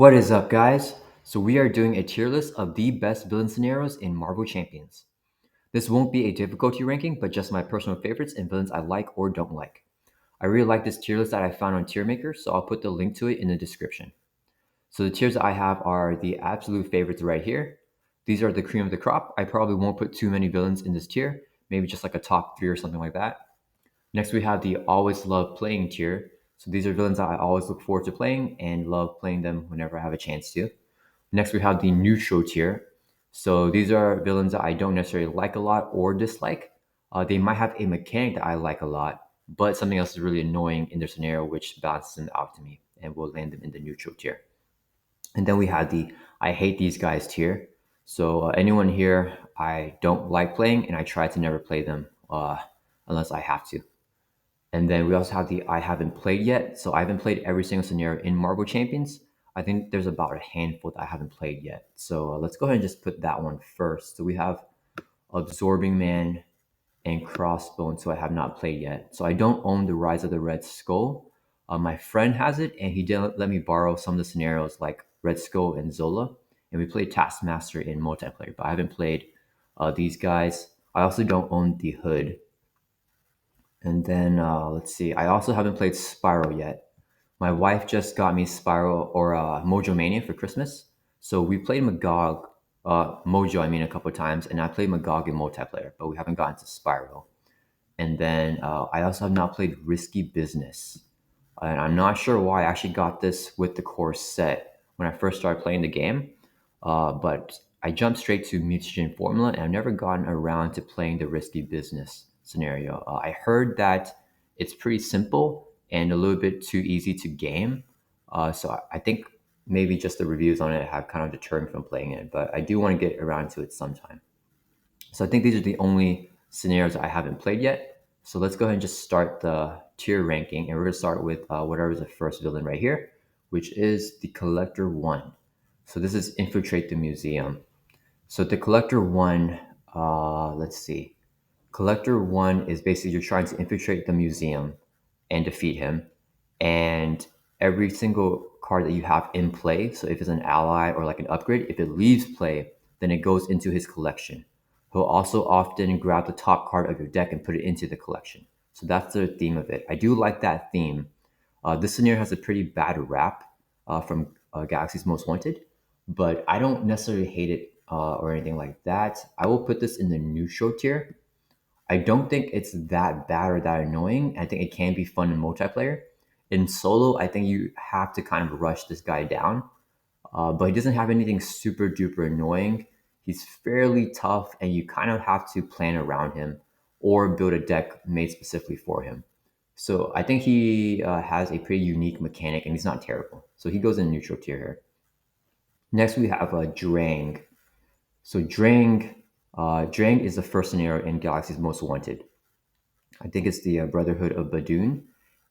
What is up, guys? So we are doing a tier list of the best villain scenarios in Marvel Champions. This won't be a difficulty ranking, but just my personal favorites and villains I like or don't like. I really like this tier list that I found on Tiermaker, so I'll put the link to it in the description. So the tiers that I have are the absolute favorites right here. These are the cream of the crop. I probably won't put too many villains in this tier, maybe just like a top 3 or something like that. Next, we have the always love playing tier. So these are villains that I always look forward to playing and love playing them whenever I have a chance to. Next, we have the neutral tier. So these are villains that I don't necessarily like a lot or dislike. They might have a mechanic that I like a lot, but something else is really annoying in their scenario, which balances them out to me and will land them in the neutral tier. And then we have the I hate these guys tier. So anyone here I don't like playing, and I try to never play them unless I have to. And then we also have the I haven't played yet. So I haven't played every single scenario in Marvel Champions. I think there's about a handful that I haven't played yet. So let's go ahead and just put that one first. So we have Absorbing Man and Crossbone, so I have not played yet. So I don't own the Rise of the Red Skull. My friend has it, and he didn't let me borrow some of the scenarios like Red Skull and Zola. And we played Taskmaster in multiplayer, but I haven't played these guys. I also don't own the Hood. And then let's see. I also haven't played Spiral yet. My wife just got me Spiral or Mojo Mania for Christmas. So we played Mojo, a couple of times, and I played Magog in multiplayer, but we haven't gotten to Spiral. And then I also have not played Risky Business. And I'm not sure why I actually got this with the core set when I first started playing the game. But I jumped straight to Mutagen Formula, and I've never gotten around to playing the Risky Business scenario. I heard that it's pretty simple and a little bit too easy to game. So I think maybe just the reviews on it have kind of deterred me from playing it, but I do want to get around to it sometime. So I think these are the only scenarios I haven't played yet. So let's go ahead and just start the tier ranking, and we're going to start with whatever is the first villain right here, which is the Collector 1. So this is Infiltrate the Museum. So the Collector 1, let's see. Collector 1 is basically you're trying to infiltrate the museum and defeat him. And every single card that you have in play, so if it's an ally or like an upgrade, if it leaves play, then it goes into his collection. He'll also often grab the top card of your deck and put it into the collection. So that's the theme of it. I do like that theme. This scenario has a pretty bad rap from Galaxy's Most Wanted, but I don't necessarily hate it or anything like that. I will put this in the neutral tier. I don't think it's that bad or that annoying. I think it can be fun in multiplayer. In solo, I think you have to kind of rush this guy down, but he doesn't have anything super duper annoying. He's fairly tough, and you kind of have to plan around him or build a deck made specifically for him. So I think he has a pretty unique mechanic, and he's not terrible. So he goes in neutral tier here. Next, we have Drang. So Drang is the first scenario in Galaxy's Most Wanted. I think it's the Brotherhood of Badoon,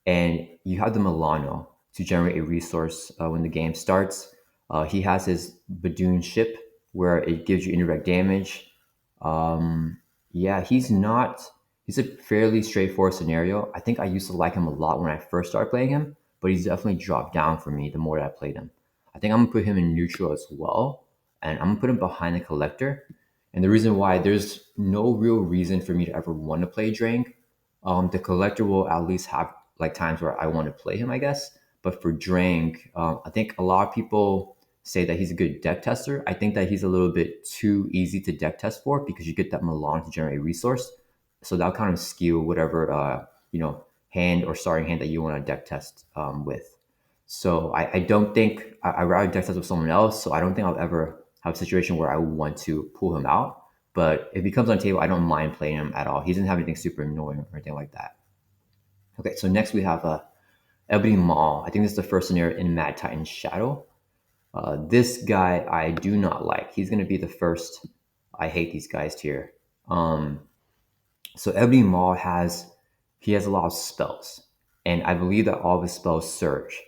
and you have the Milano to generate a resource when the game starts. He has his Badoon ship where it gives you indirect damage. Yeah, he's not. He's a fairly straightforward scenario. I think I used to like him a lot when I first started playing him, but he's definitely dropped down for me the more that I played him. I think I'm gonna put him in neutral as well, and I'm gonna put him behind the Collector. And the reason why there's no real reason for me to ever want to play Drang. The Collector will at least have like times where I want to play him, I guess. But for Drang, I think a lot of people say that he's a good deck tester. I think that he's a little bit too easy to deck test for because you get that Milan to generate a resource. So that'll kind of skew whatever hand or starting hand that you want to deck test with. So I don't think I'd rather deck test with someone else. So I don't think I'll ever have a situation where I want to pull him out. But if he comes on the table, I don't mind playing him at all. He doesn't have anything super annoying or anything like that. Okay, so next we have Ebony Maw. I think this is the first scenario in Mad Titan Shadow. This guy I do not like. He's going to be the first I hate these guys tier. So Ebony Maw has a lot of spells, and I believe that all of his spells surge.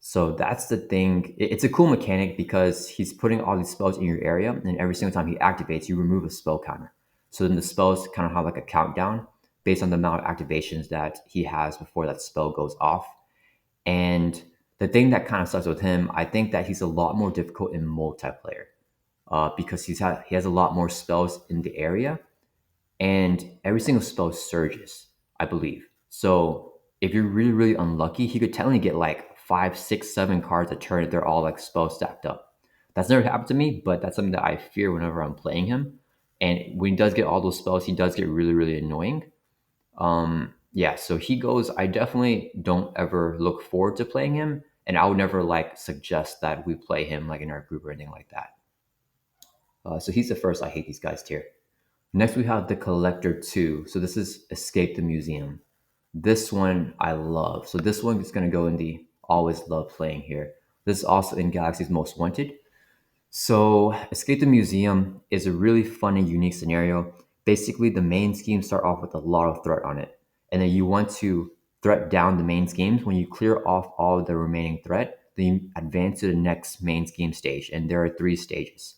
So that's the thing. It's a cool mechanic because he's putting all these spells in your area, and every single time he activates, you remove a spell counter. So then the spells kind of have like a countdown based on the amount of activations that he has before that spell goes off. And The thing that kind of sucks with him, I think that he's a lot more difficult in multiplayer because he has a lot more spells in the area, and every single spell surges, I believe. So if you're really, really unlucky, he could technically get like 5, 6, 7 cards a turn if they're all like spells stacked up. That's never happened to me, but that's something that I fear whenever I'm playing him. And when he does get all those spells, he does get really, really annoying. Yeah, so he goes. I definitely don't ever look forward to playing him, and I would never like suggest that we play him like in our group or anything like that. So he's the first I hate these guys tier. Next, we have the Collector 2. So this is Escape the Museum. This one I love. So this one is going to go in the always love playing here. This is also in Galaxy's Most Wanted. So Escape the Museum is a really fun and unique scenario. Basically, the main schemes start off with a lot of threat on it. And then you want to threat down the main schemes. When you clear off all of the remaining threat, then you advance to the next main scheme stage. And there are 3 stages,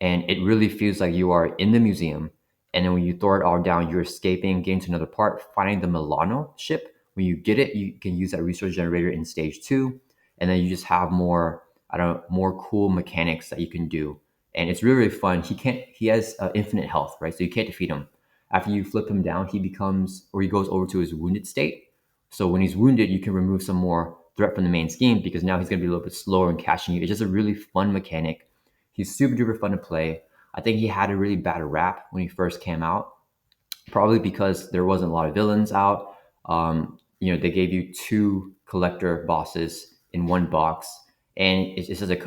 and it really feels like you are in the museum. And then when you throw it all down, you're escaping, getting to another part, finding the Milano ship. When you get it, you can use that resource generator in stage 2, and then you just have more, I don't know, more cool mechanics that you can do. And it's really, really fun. He has infinite health, right? So you can't defeat him. After you flip him down, he becomes, or he goes over to his wounded state. So when he's wounded, you can remove some more threat from the main scheme because now he's going to be a little bit slower in catching you. It's just a really fun mechanic. He's super duper fun to play. I think he had a really bad rap when he first came out, probably because there wasn't a lot of villains out. They gave you 2 collector bosses in one box, and it's just like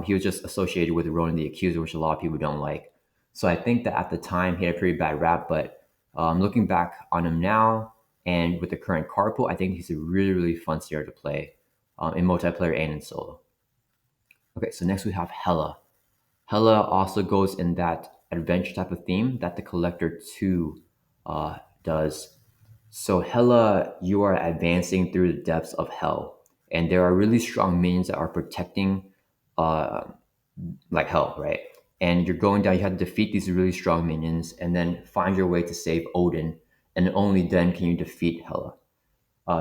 he was just associated with Ronan the Accuser, which a lot of people don't like. So I think that at the time he had a pretty bad rap, but looking back on him now and with the current card pool, I think he's a really, really fun scenario to play in multiplayer and in solo. Okay, so next we have Hela. Hela also goes in that adventure type of theme that the Collector 2 does. So Hela, you are advancing through the depths of hell, and there are really strong minions that are protecting uh, like hell, right? And you're going down, you have to defeat these really strong minions and then find your way to save Odin, and only then can you defeat Hela.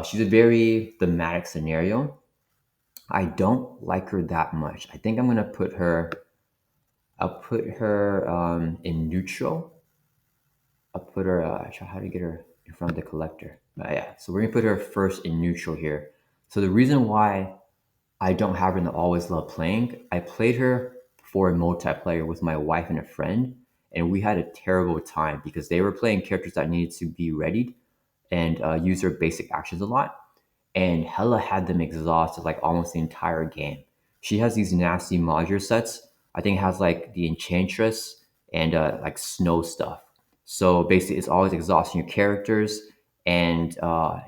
She's a very thematic scenario. I don't like her that much. I think I'm gonna I'll put her in neutral. I'll put her, try how to get her in front of the collector. Yeah, so we're gonna put her first in neutral here. So the reason why I don't have her in the always love playing, I played her for a multiplayer with my wife and a friend, and we had a terrible time because they were playing characters that needed to be readied and use their basic actions a lot. And Hela had them exhausted like almost the entire game. She has these nasty modular sets. I think it has like the Enchantress and like snow stuff. So basically, it's always exhausting your characters, and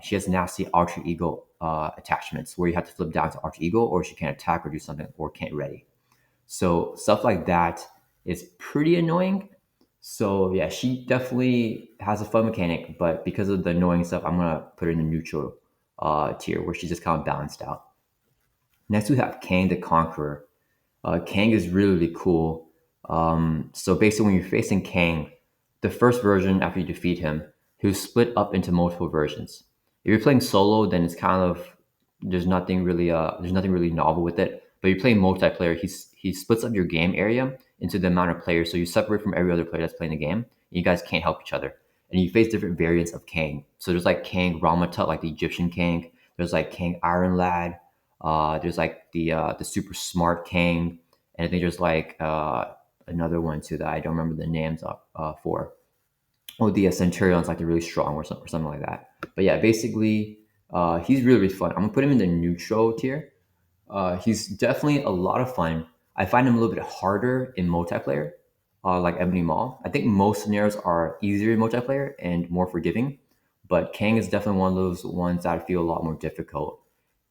she has nasty alter ego attachments where you have to flip down to alter ego, or she can't attack or do something, or can't ready. So stuff like that is pretty annoying. So yeah, she definitely has a fun mechanic, but because of the annoying stuff, I'm gonna put her in the neutral tier where she's just kind of balanced out. Next, we have Kang the Conqueror. Kang is really, really cool. So basically, when you're facing Kang, the first version after you defeat him, he'll split up into multiple versions. If you're playing solo, then it's kind of there's nothing really novel with it. But you're playing multiplayer, he splits up your game area into the amount of players, so you separate from every other player that's playing the game. And you guys can't help each other, and you face different variants of Kang. So there's like Kang Ramatut, like the Egyptian Kang. There's like Kang Iron Lad. There's like the super smart Kang, and I think there's like another one too that I don't remember the names for. Oh, the Centurion's like the really strong or something like that. But yeah, basically, he's really, really fun. I'm gonna put him in the neutral tier. He's definitely a lot of fun. I find him a little bit harder in multiplayer, like Ebony Maw. I think most scenarios are easier in multiplayer and more forgiving, but Kang is definitely one of those ones that I feel a lot more difficult.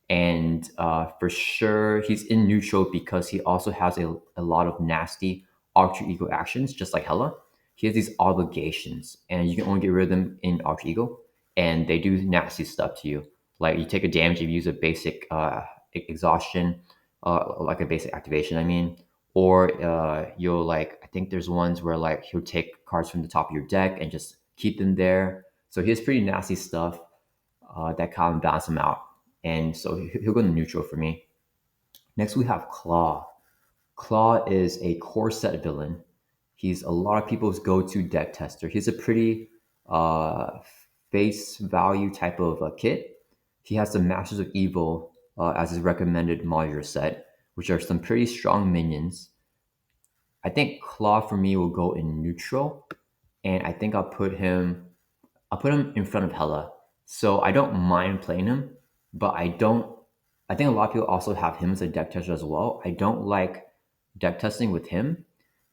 And for sure, he's in neutral because he also has a lot of nasty alter ego actions, just like Hela. He has these obligations, and you can only get rid of them in alter ego, and they do nasty stuff to you. Like you take a damage if you use a basic exhaustion, like a basic activation, I mean, or you'll like, I think there's ones where like he'll take cards from the top of your deck and just keep them there. So he has pretty nasty stuff that kind of balance him out. And so he'll go to neutral for me. Next, we have Klaw. Klaw is a core set villain. He's a lot of people's go-to deck tester. He's a pretty uh, face value type of kit. He has the Masters of Evil as his recommended modular set, which are some pretty strong minions. I think Claw for me will go in neutral, and I think I'll put him in front of Hela. So I don't mind playing him, but I don't. I think a lot of people also have him as a deck tester as well. I don't like deck testing with him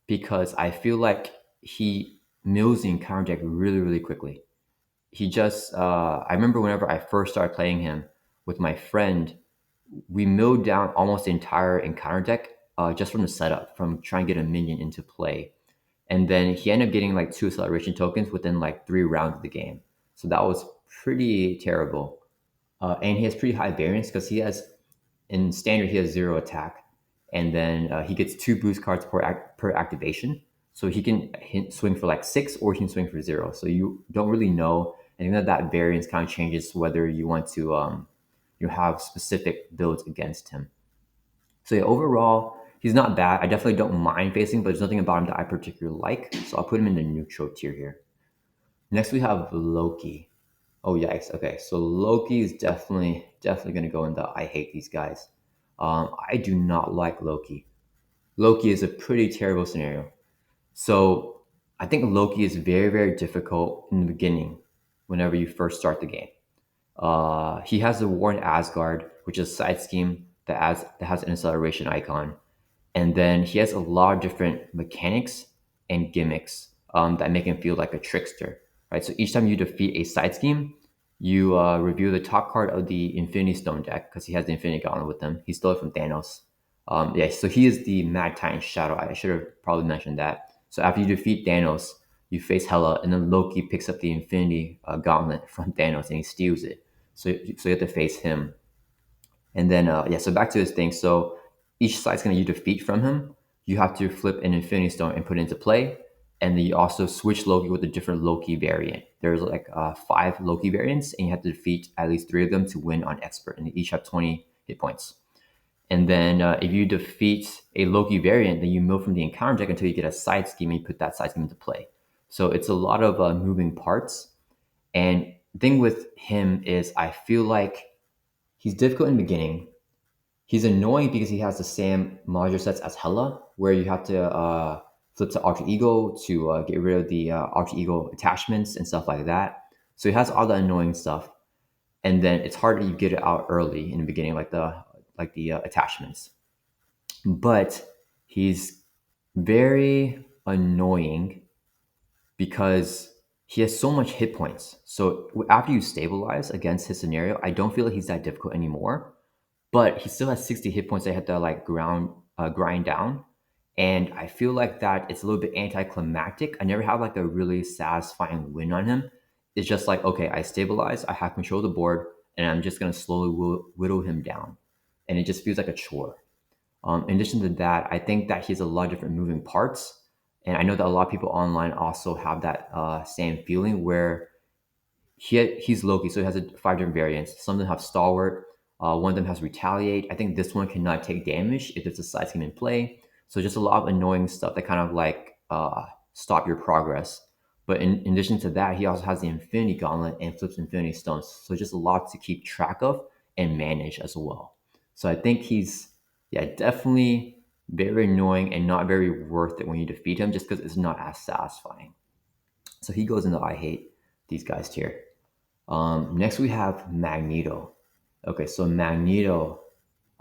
because I feel like he mills the encounter deck really, really quickly. He just, I remember whenever I first started playing him with my friend, we milled down almost the entire encounter deck just from the setup, from trying to get a minion into play. And then he ended up getting like 2 acceleration tokens within like 3 rounds of the game. So that was pretty terrible. And he has pretty high variance because he has, in standard, he has 0 attack. And then he gets 2 boost cards per activation. So he can swing for like 6 or he can swing for 0. So you don't really know. And then that variance kind of changes whether you want to you have specific builds against him. So yeah, overall, he's not bad. I definitely don't mind facing, but there's nothing about him that I particularly like. So I'll put him in the neutral tier here. Next, we have Loki. Oh yikes. Okay, so Loki is definitely gonna go in the I hate these guys. I do not like Loki. Loki is a pretty terrible scenario. So I think Loki is very difficult in the beginning, whenever you first start the game. He has the War in Asgard, which is a side scheme that has an acceleration icon, and then he has a lot of different mechanics and gimmicks that make him feel like a trickster. Right. So each time you defeat a side scheme, you review the top card of the Infinity Stone deck because he has the Infinity Gauntlet with him. He stole it from Thanos. Yeah, so he is the Mad Titan Shadow. I should have probably mentioned that. So after you defeat Thanos, you face Hela, and then Loki picks up the Infinity Gauntlet from Thanos and he steals it. So you have to face him. And then yeah, so back to his thing. So each side's gonna you defeat from him. You have to flip an Infinity Stone and put it into play. And then you also switch Loki with a different Loki variant. There's like 5 Loki variants, and you have to defeat at least 3 of them to win on Expert, and they each have 20 hit points. And then if you defeat a Loki variant, then you move from the encounter deck until you get a side scheme and you put that side scheme into play. So it's a lot of moving parts. And the thing with him is I feel like he's difficult in the beginning. He's annoying because he has the same modular sets as Hela, where you have to flip to Alter Ego to get rid of the Alter Ego attachments and stuff like that. So he has all the annoying stuff, and then it's hard that you get it out early in the beginning, like the attachments. But he's very annoying because he has so much hit points. So after you stabilize against his scenario, I don't feel like he's that difficult anymore. But he still has 60 hit points that I have to like grind down. And I feel like that it's a little bit anticlimactic. I never have like a really satisfying win on him. It's just like, okay, I stabilize, I have control of the board, and I'm just gonna slowly whittle him down. And it just feels like a chore. In addition to that, I think that he has a lot of different moving parts. And I know that a lot of people online also have that same feeling where he's Loki, so he has 5 different variants. Some of them have Stalwart. One of them has Retaliate. I think this one cannot take damage if there's a side scheme in play. So just a lot of annoying stuff that kind of like stop your progress. But in addition to that, he also has the Infinity Gauntlet and flips Infinity Stones. So just a lot to keep track of and manage as well. So I think he's, yeah, definitely very annoying and not very worth it when you defeat him just because it's not as satisfying. So he goes into I hate these guys tier. Next we have Magneto. Okay, so Magneto,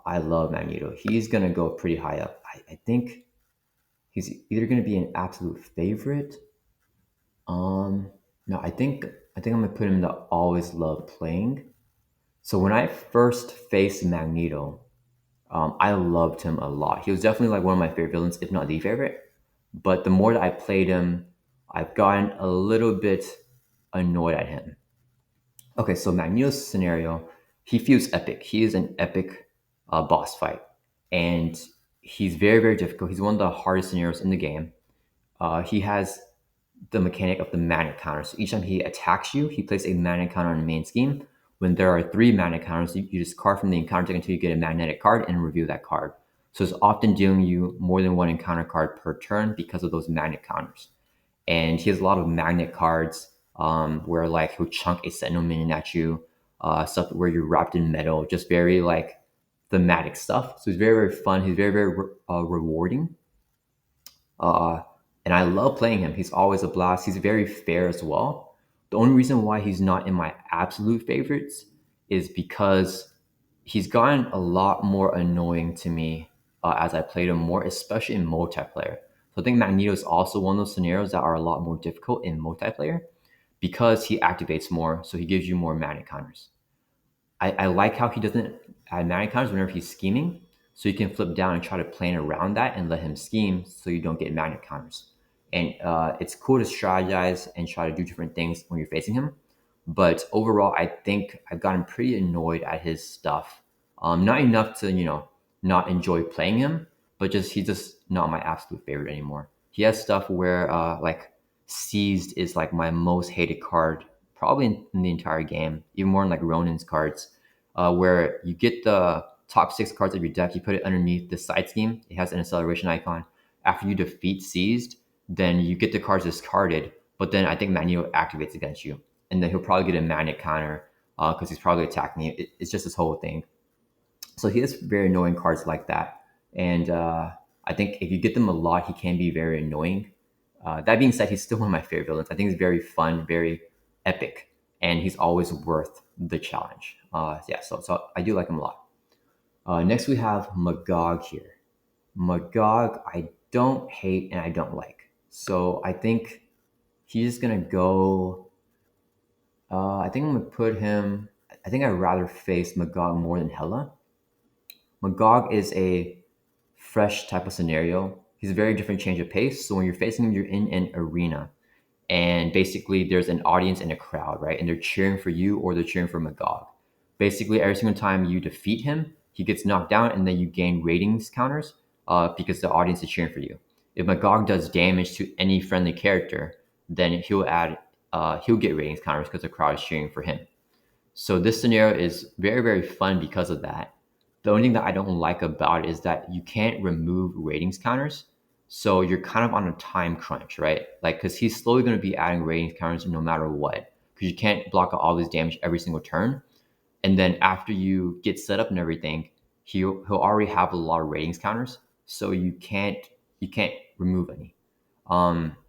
I love Magneto. He's gonna go pretty high up. I think he's either gonna be an absolute favorite. No, I think I'm gonna put him in the always love playing. So when I first faced Magneto, I loved him a lot. He was definitely like one of my favorite villains, if not the favorite. But the more that I played him, I've gotten a little bit annoyed at him. Okay, so Magneto's scenario, he feels epic. He is an epic boss fight, and he's very difficult. He's one of the hardest scenarios in the game. He has the mechanic of the magnet counter. So each time he attacks you, he places a magnet counter on the main scheme, when there are 3 magnet counters, you discard from the encounter deck until you get a magnetic card and reveal that card. So it's often dealing you more than one encounter card per turn because of those magnet counters. And he has a lot of magnet cards where like he'll chunk a Sentinel minion at you, stuff where you're wrapped in metal, just very like thematic stuff. So it's very, very fun. He's very, very rewarding. Uh, and I love playing him. He's always a blast. He's very fair as well. The only reason why he's not in my absolute favorites is because he's gotten a lot more annoying to me as I played him more, especially in multiplayer. So I think Magneto is also one of those scenarios that are a lot more difficult in multiplayer because he activates more, so he gives you more mana counters. I like how he doesn't add mana counters whenever he's scheming, so you can flip down and try to plan around that and let him scheme so you don't get mana counters. And it's cool to strategize and try to do different things when you're facing him. But overall, I think I've gotten pretty annoyed at his stuff. Not enough to, not enjoy playing him, but he's just not my absolute favorite anymore. He has stuff where like Seized is like my most hated card probably in the entire game, even more than like Ronan's cards, where you get the top 6 cards of your deck, you put it underneath the side scheme. It has an acceleration icon. After you defeat Seized, then you get the cards discarded, but then I think Magneto activates against you. And then he'll probably get a magnet counter because he's probably attacking you. It's just this whole thing. So he has very annoying cards like that. And I think if you get them a lot, he can be very annoying. That being said, he's still one of my favorite villains. I think he's very fun, very epic, and he's always worth the challenge. Yeah, so I do like him a lot. Next, we have Magog here. Magog, I don't hate and I don't like. So I think he's gonna go. I think I'm gonna put him. I think I'd rather face Magog more than Hela. Magog is a fresh type of scenario. He's a very different change of pace. So when you're facing him, you're in an arena. And basically, there's an audience and a crowd, right? And they're cheering for you or they're cheering for Magog. Basically, every single time you defeat him, he gets knocked down and then you gain ratings counters because the audience is cheering for you. If Magog does damage to any friendly character, then he'll get ratings counters because the crowd is cheering for him. So this scenario is very, very fun because of that. The only thing that I don't like about it is that you can't remove ratings counters. So you're kind of on a time crunch, right? Like, because he's slowly going to be adding ratings counters no matter what. Because you can't block out all this damage every single turn. And then after you get set up and everything, he'll already have a lot of ratings counters. So you can't remove any.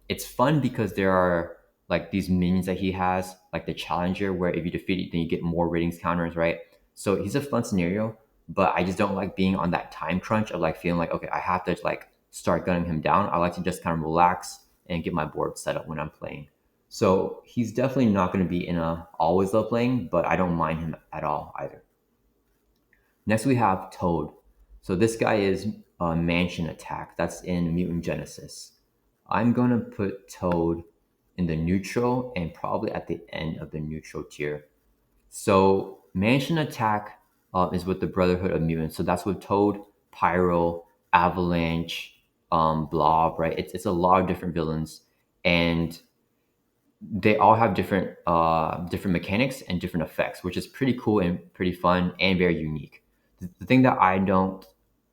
It's fun because there are like these minions that he has, like the Challenger, where if you defeat it, then you get more ratings counters, right? So he's a fun scenario, but I just don't like being on that time crunch of like feeling like, okay, I have to like start gunning him down. I like to just kind of relax and get my board set up when I'm playing. So he's definitely not going to be in a always love playing, but I don't mind him at all either. Next we have Toad. So this guy is Mansion Attack. That's in Mutant Genesis. I'm going to put Toad in the neutral and probably at the end of the neutral tier. So Mansion Attack is with the Brotherhood of Mutants. So that's with Toad, Pyro, Avalanche, Blob, right? It's a lot of different villains, and they all have different mechanics and different effects, which is pretty cool and pretty fun and very unique. The thing that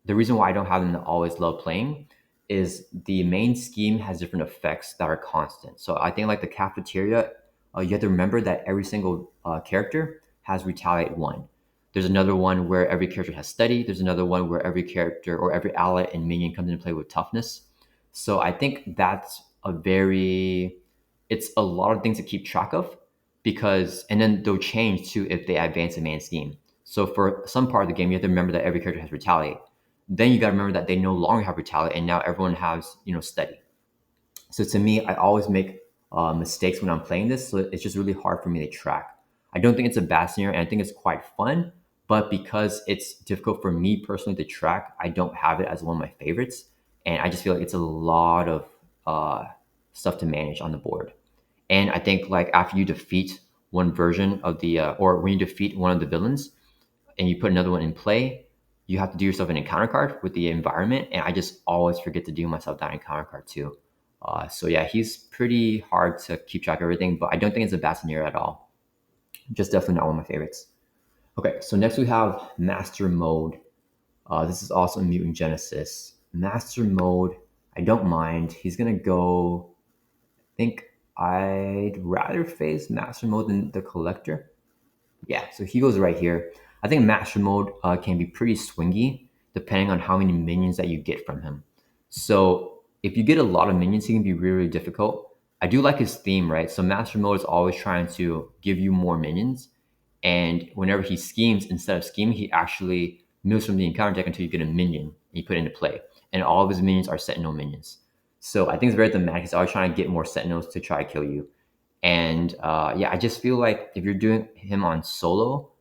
the reason why I don't have them to always love playing is the main scheme has different effects that are constant. So I think like the cafeteria, you have to remember that every single character has retaliate one. There's another one where every character has steady. There's another one where every character or every ally and minion comes into play with toughness. So I think that's it's a lot of things to keep track of and then they'll change too if they advance a main scheme. So for some part of the game, you have to remember that every character has retaliate. Then you got to remember that they no longer have retaliate, and now everyone has steady. So to me, I always make mistakes when I'm playing this, so it's just really hard for me to track. I don't think it's a bad scenario, and I think it's quite fun, but because it's difficult for me personally to track, I don't have it as one of my favorites, and I just feel like it's a lot of stuff to manage on the board. And I think like after you defeat one version of or when you defeat one of the villains, and you put another one in play, you have to do yourself an encounter card with the environment, and I just always forget to do myself that encounter card too. So yeah, he's pretty hard to keep track of everything, but I don't think it's a bad scenario at all. Just definitely not one of my favorites. Okay, so next we have Master Mode. This is also Mutant Genesis. Master Mode, I don't mind. He's gonna go. I think I'd rather face Master Mode than the Collector. Yeah, so he goes right here. I think Master Mode can be pretty swingy depending on how many minions that you get from him. So if you get a lot of minions, he can be really, really difficult. I do like his theme, right? So Master Mode is always trying to give you more minions. And whenever he schemes, instead of scheming, he actually moves from the encounter deck until you get a minion and you put it into play. And all of his minions are Sentinel minions. So I think it's very thematic. He's always trying to get more Sentinels to try to kill you. And yeah, I just feel like if you're doing him on solo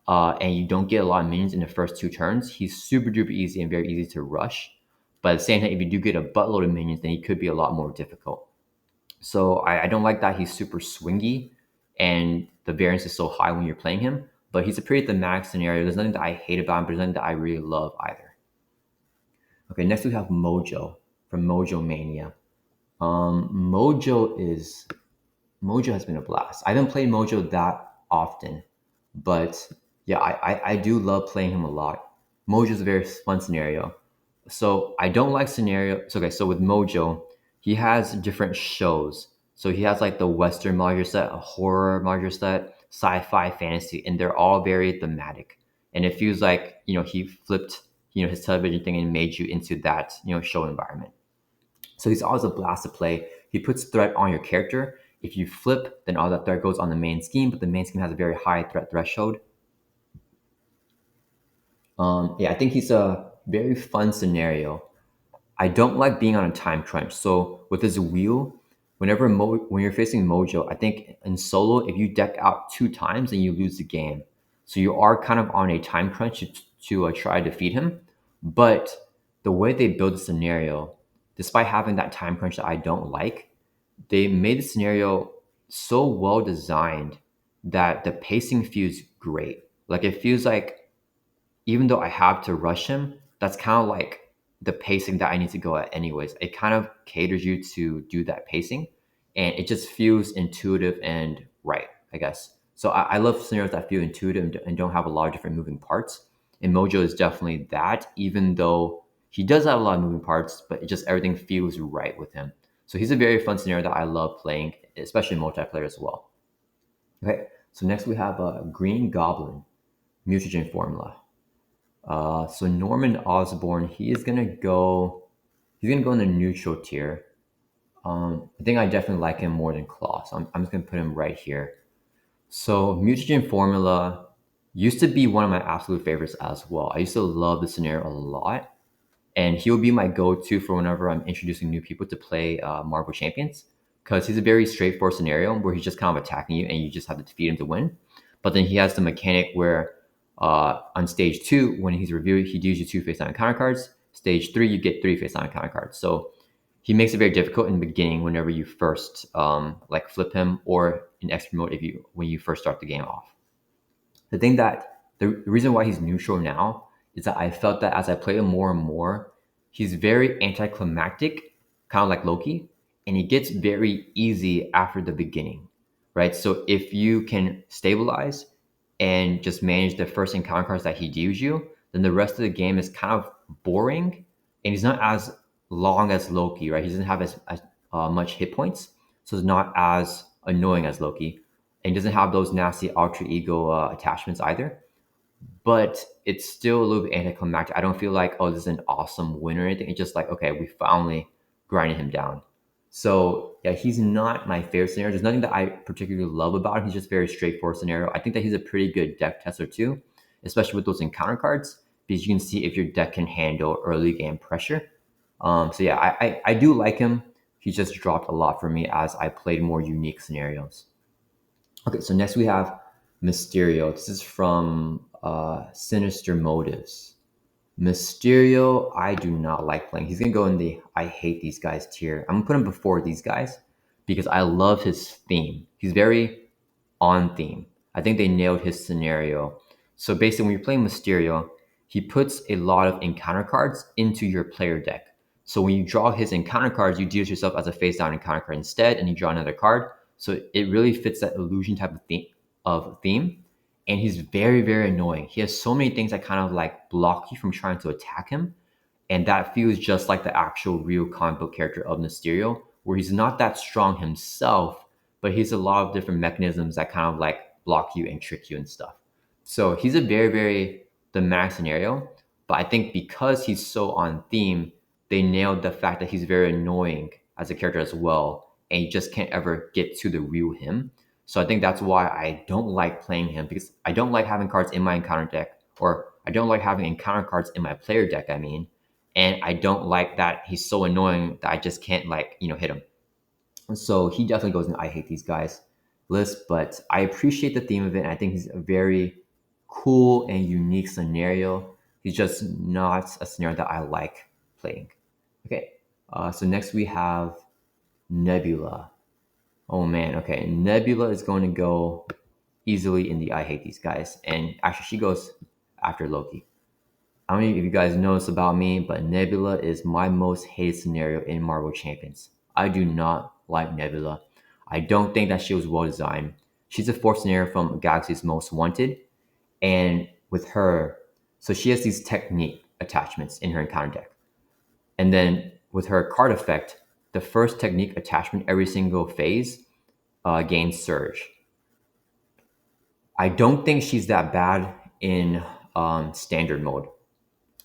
and you don't get a lot of minions in the first 2 turns, he's super duper easy and very easy to rush. But at the same time, if you do get a buttload of minions, then he could be a lot more difficult. So I don't like that he's super swingy and the variance is so high when you're playing him. But he's a pretty thematic scenario. There's nothing that I hate about him, but there's nothing that I really love either. Okay, next we have Mojo from Mojo Mania. Mojo has been a blast. I haven't played Mojo that often, but yeah, I do love playing him a lot. Mojo is a very fun scenario. So I don't like scenarios. Okay, so with Mojo, he has different shows. So he has like the Western module set, a horror module set, sci-fi, fantasy, and they're all very thematic. And it feels like, he flipped, his television thing and made you into that, show environment. So he's always a blast to play. He puts threat on your character. If you flip, then all that threat goes on the main scheme, but the main scheme has a very high threat threshold. Yeah, I think he's a very fun scenario. I don't like being on a time crunch. So with his wheel, when you're facing Mojo, I think in solo, if you deck out 2 times, then you lose the game. So you are kind of on a time crunch to try to defeat him. But the way they build the scenario, despite having that time crunch that I don't like, they made the scenario so well designed that the pacing feels great. Like it feels like even though I have to rush him, that's kind of like the pacing that I need to go at anyways. It kind of caters you to do that pacing and it just feels intuitive and right, I guess. So I love scenarios that feel intuitive and don't have a lot of different moving parts. And Mojo is definitely that, even though he does have a lot of moving parts, but it just everything feels right with him. So he's a very fun scenario that I love playing, especially in multiplayer as well. Okay, so next we have a Green Goblin, Mutagen formula. So Norman Osborn, he's gonna go. He's gonna go in the neutral tier. I think I definitely like him more than Klaw, so I'm just gonna put him right here. So Mutagen Formula used to be one of my absolute favorites as well. I used to love the scenario a lot, and he'll be my go-to for whenever I'm introducing new people to play Marvel Champions, because he's a very straightforward scenario where he's just kind of attacking you and you just have to defeat him to win. But then he has the mechanic where on stage 2, when he's reviewed, he deals you 2 face-down counter cards. Stage 3, you get 3 face-down counter cards. So he makes it very difficult in the beginning whenever you first like flip him, or in extra mode when you first start the game off. The reason why he's neutral now is that I felt that as I play him more and more, he's very anticlimactic, kind of like Loki, and he gets very easy after the beginning, right? So if you can stabilize and just manage the first encounter cards that he deals you, then the rest of the game is kind of boring, and he's not as long as Loki, right? He doesn't have as much hit points, so it's not as annoying as Loki, and he doesn't have those nasty alter ego attachments either. But it's still a little bit anticlimactic. I don't feel like, oh, this is an awesome win or anything. It's just like, okay, we finally grinded him down. So yeah, he's not my favorite scenario. There's nothing that I particularly love about him. He's just very straightforward scenario. I think that he's a pretty good deck tester too, especially with those encounter cards, because you can see if your deck can handle early game pressure. So yeah, I do like him. He's just dropped a lot for me as I played more unique scenarios. Okay, so next we have Mysterio. This is from Sinister Motives. Mysterio, I do not like playing. He's gonna go in the I hate these guys tier. I'm gonna put him before these guys because I love his theme. He's very on theme. I think they nailed his scenario. So basically, when you're playing Mysterio, he puts a lot of encounter cards into your player deck. So when you draw his encounter cards, you deal yourself as a face down encounter card instead, and you draw another card. So it really fits that illusion type of theme. and he's very, very annoying. He has so many things that kind of like block you from trying to attack him. And that feels just like the actual real comic book character of Mysterio, where he's not that strong himself, but he's a lot of different mechanisms that kind of like block you and trick you and stuff. So he's a very, very thematic scenario. But I think because he's so on theme, they nailed the fact that he's very annoying as a character as well. And you just can't ever get to the real him. So I think that's why I don't like playing him, because I don't like having cards in my encounter deck, or I don't like having encounter cards in my player deck, I mean. And I don't like that he's so annoying that I just can't like, hit him. So he definitely goes in I hate these guys list, but I appreciate the theme of it. And I think he's a very cool and unique scenario. He's just not a scenario that I like playing. Okay, so next we have Nebula. Oh man, okay. Nebula is going to go easily in the I hate these guys. And actually, she goes after Loki. I don't know if you guys know this about me, but Nebula is my most hated scenario in Marvel Champions. I do not like Nebula. I don't think that she was well designed. She's a fourth scenario from Galaxy's Most Wanted. And with her, so she has these technique attachments in her encounter deck. And then with her card effect, the first technique attachment every single phase gains Surge. I don't think she's that bad in standard mode.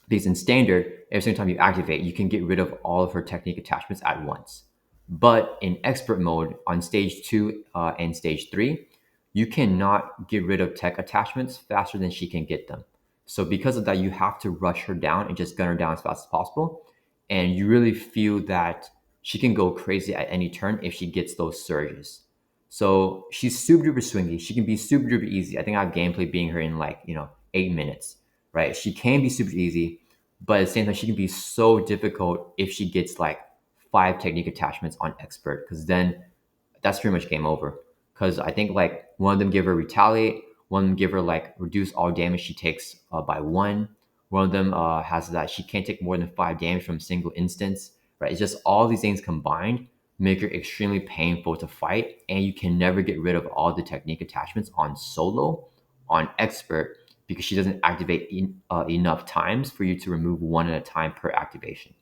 Because in standard, every single time you activate, you can get rid of all of her technique attachments at once. But in expert mode, on stage 2 and stage 3, you cannot get rid of tech attachments faster than she can get them. So because of that, you have to rush her down and just gun her down as fast as possible. And you really feel that she can go crazy at any turn if she gets those surges. So she's super duper swingy. She can be super duper easy. I think I have gameplay being her in like, 8 minutes, right? She can be super easy, but at the same time, she can be so difficult if she gets like 5 technique attachments on expert, because then that's pretty much game over. Because I think like one of them give her retaliate, one of them give her like reduce all damage she takes by 1. One of them has that she can't take more than 5 damage from a single instance, right? It's just all these things combined make her extremely painful to fight, and you can never get rid of all the technique attachments on solo, on expert, because she doesn't activate enough times for you to remove one at a time per activation.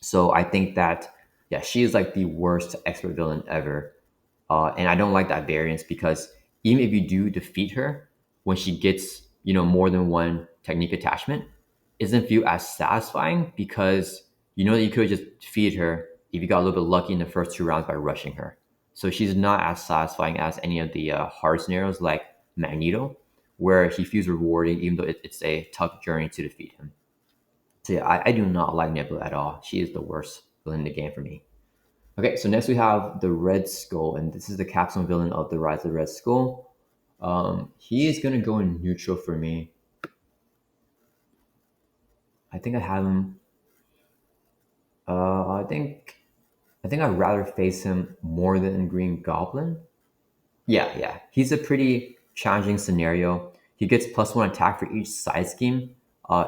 So I think that, yeah, she is like the worst expert villain ever. And I don't like that variance, because even if you do defeat her, when she gets, more than one technique attachment, it doesn't feel as satisfying, because you know that you could have just defeated her if you got a little bit lucky in the first 2 rounds by rushing her. So she's not as satisfying as any of the hard scenarios like Magneto, where he feels rewarding even though it's a tough journey to defeat him. So yeah, I do not like Nebula at all. She is the worst villain in the game for me. Okay, so next we have the Red Skull, and this is the capstone villain of the Rise of the Red Skull. He is gonna go in neutral for me. I think I have him. I think I'd rather face him more than Green Goblin. Yeah. He's a pretty challenging scenario. He gets +1 attack for each side scheme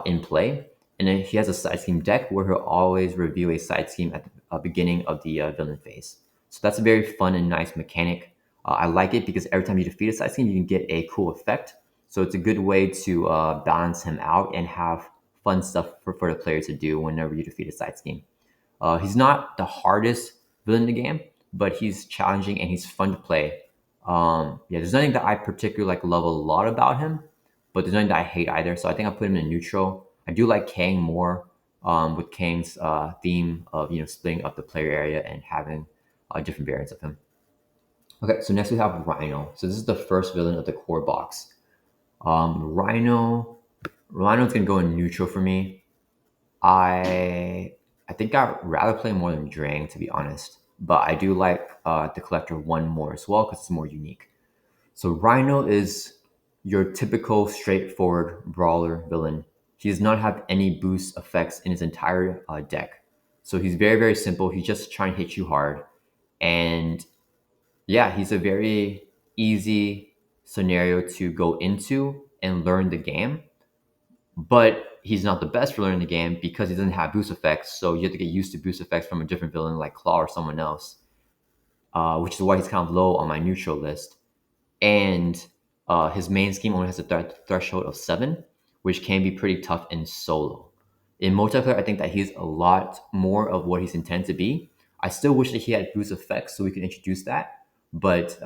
in play. And then he has a side scheme deck where he'll always reveal a side scheme at the beginning of the villain phase. So that's a very fun and nice mechanic. I like it because every time you defeat a side scheme, you can get a cool effect. So it's a good way to balance him out and have fun stuff for the player to do whenever you defeat a side scheme. He's not the hardest villain in the game, but he's challenging and he's fun to play. Yeah, there's nothing that I particularly like love a lot about him, but there's nothing that I hate either. So I think I put him in neutral. I do like Kang more, with Kang's theme of splitting up the player area and having different variants of him. Okay, so next we have Rhino. So this is the first villain of the core box. Rhino's gonna go in neutral for me. I I think I'd rather play more than Drang, to be honest. But I do like the Collector one more as well because it's more unique. So Rhino is your typical straightforward brawler villain. He does not have any boost effects in his entire deck. So he's very, very simple. He's just trying to hit you hard. And yeah, he's a very easy scenario to go into and learn the game. But he's not the best for learning the game because he doesn't have boost effects. So you have to get used to boost effects from a different villain like Klaw or someone else, which is why he's kind of low on my neutral list. And His main scheme only has a threshold of 7, which can be pretty tough in solo. In multiplayer, I think that he's a lot more of what he's intended to be. I still wish that he had boost effects so we could introduce that. But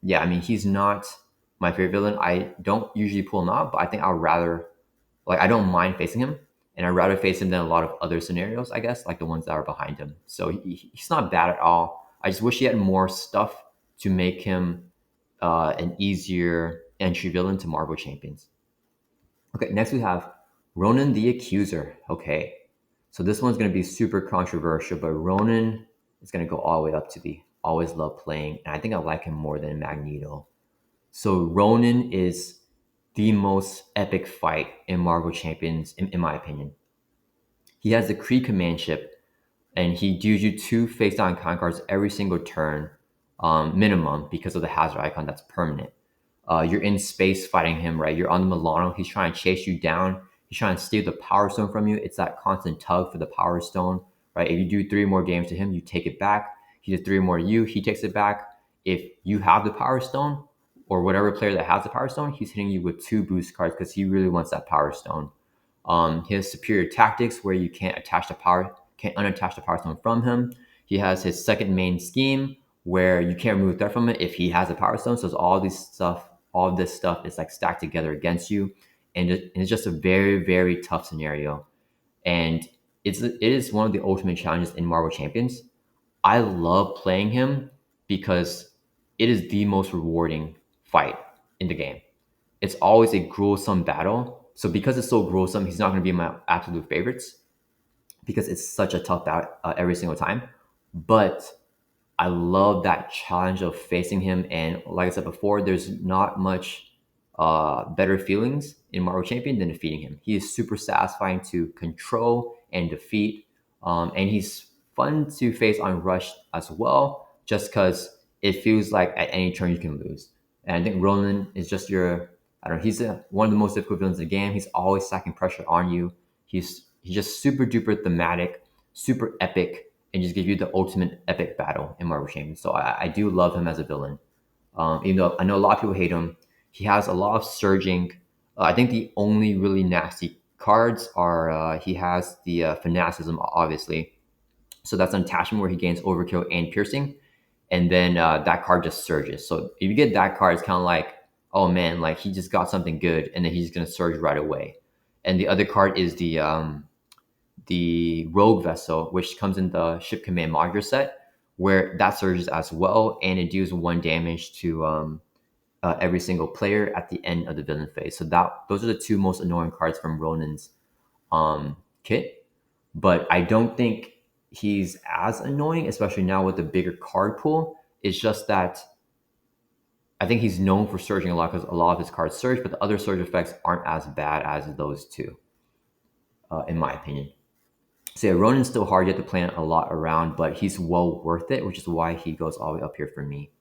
yeah, I mean, he's not my favorite villain. I don't usually pull him out, but I think I'd rather, like, I don't mind facing him, and I'd rather face him than a lot of other scenarios, I guess, like the ones that are behind him. So he's not bad at all. I just wish he had more stuff to make him an easier entry villain to Marvel Champions. Okay, next we have Ronan the Accuser. Okay, so this one's going to be super controversial, but Ronan is going to go all the way up to the always love playing, and I think I like him more than Magneto. So Ronan is the most epic fight in Marvel Champions, in my opinion. He has the Kree command ship, and he deals you 2 face down con cards every single turn, minimum, because of the hazard icon that's permanent. You're in space fighting him, right? You're on the Milano. He's trying to chase you down. He's trying to steal the Power Stone from you. It's that constant tug for the Power Stone, right? If you do 3 more damage to him, you take it back. He does 3 more to you, he takes it back. If you have the Power Stone, or whatever player that has the Power Stone, he's hitting you with 2 boost cards because he really wants that Power Stone. He has superior tactics where you can't unattach the Power Stone from him. He has his second main scheme where you can't remove threat from it if he has a Power Stone. So it's all of this stuff is like stacked together against you, and it's just a very, very tough scenario. And it is one of the ultimate challenges in Marvel Champions. I love playing him because it is the most rewarding fight in the game. It's always a gruesome battle. So because it's so gruesome, he's not going to be my absolute favorites because it's such a tough battle every single time. But I love that challenge of facing him. And like I said before, there's not much better feelings in Marvel Champion than defeating him. He is super satisfying to control and defeat. And he's fun to face on Rush as well, just because it feels like at any turn you can lose. And I think Ronan is just I don't know, he's one of the most difficult villains in the game. He's always stacking pressure on you. He's just super duper thematic, super epic, and just give you the ultimate epic battle in Marvel Champions. So I do love him as a villain. Even though I know a lot of people hate him, he has a lot of surging. I think the only really nasty cards are he has the Fanaticism, obviously. So that's an attachment where he gains Overkill and Piercing. And then that card just surges. So if you get that card, it's kind of like, oh man, like he just got something good, and then he's going to surge right away. And the other card is the Rogue Vessel, which comes in the Ship Command Modular set, where that surges as well, and it deals 1 damage to every single player at the end of the villain phase. So those are the 2 most annoying cards from Ronan's kit. But I don't think he's as annoying, especially now with the bigger card pool. It's just that I think he's known for surging a lot because a lot of his cards surge, but the other surge effects aren't as bad as those 2, in my opinion. So yeah, Ronan's still hard. You have to plan a lot around, but he's well worth it, which is why he goes all the way up here for me.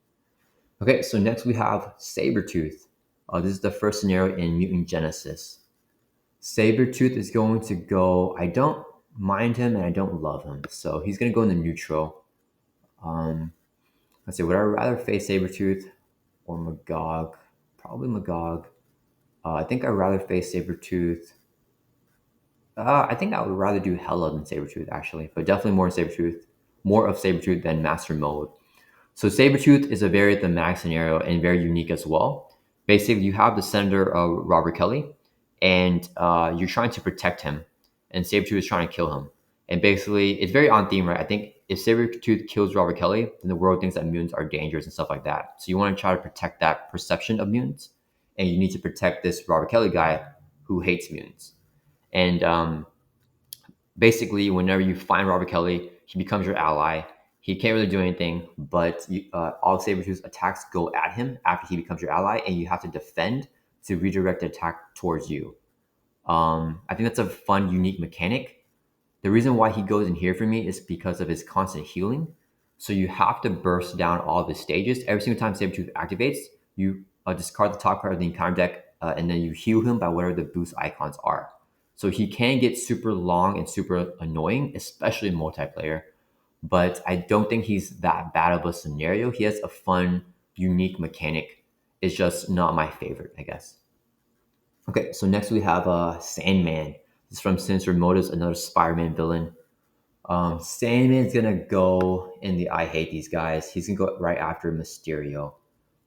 Okay, so next we have Sabertooth. This is the first scenario in Mutant Genesis. Sabertooth is going to go, I don't mind him and I don't love him. So he's going to go in the neutral. Let's see, would I rather face Sabertooth or Magog? Probably Magog. I think I'd rather face Sabertooth. I think I would rather do Hela than Sabertooth, actually, but definitely more of Sabertooth than Master Mode. So Sabertooth is a very thematic scenario and very unique as well. Basically, you have the Senator Robert Kelly, and you're trying to protect him, and Sabertooth is trying to kill him. And basically, it's very on theme, right? I think if Sabertooth kills Robert Kelly, then the world thinks that mutants are dangerous and stuff like that. So you want to try to protect that perception of mutants, and you need to protect this Robert Kelly guy who hates mutants. And basically, whenever you find Robert Kelly, he becomes your ally. He can't really do anything, but all Sabertooth's attacks go at him after he becomes your ally, and you have to defend to redirect the attack towards you. I think that's a fun, unique mechanic. The reason why he goes in here for me is because of his constant healing. So you have to burst down all of his stages. Every single time Sabertooth activates, you discard the top card of the encounter deck, and then you heal him by whatever the boost icons are. So he can get super long and super annoying, especially in multiplayer. But I don't think he's that bad of a scenario. He has a fun, unique mechanic. is just not my favorite, I guess. Okay, so next we have Sandman. This is from Sinister Motives, another Spider-Man villain. Sandman's gonna go in the I hate these guys. He's gonna go right after Mysterio.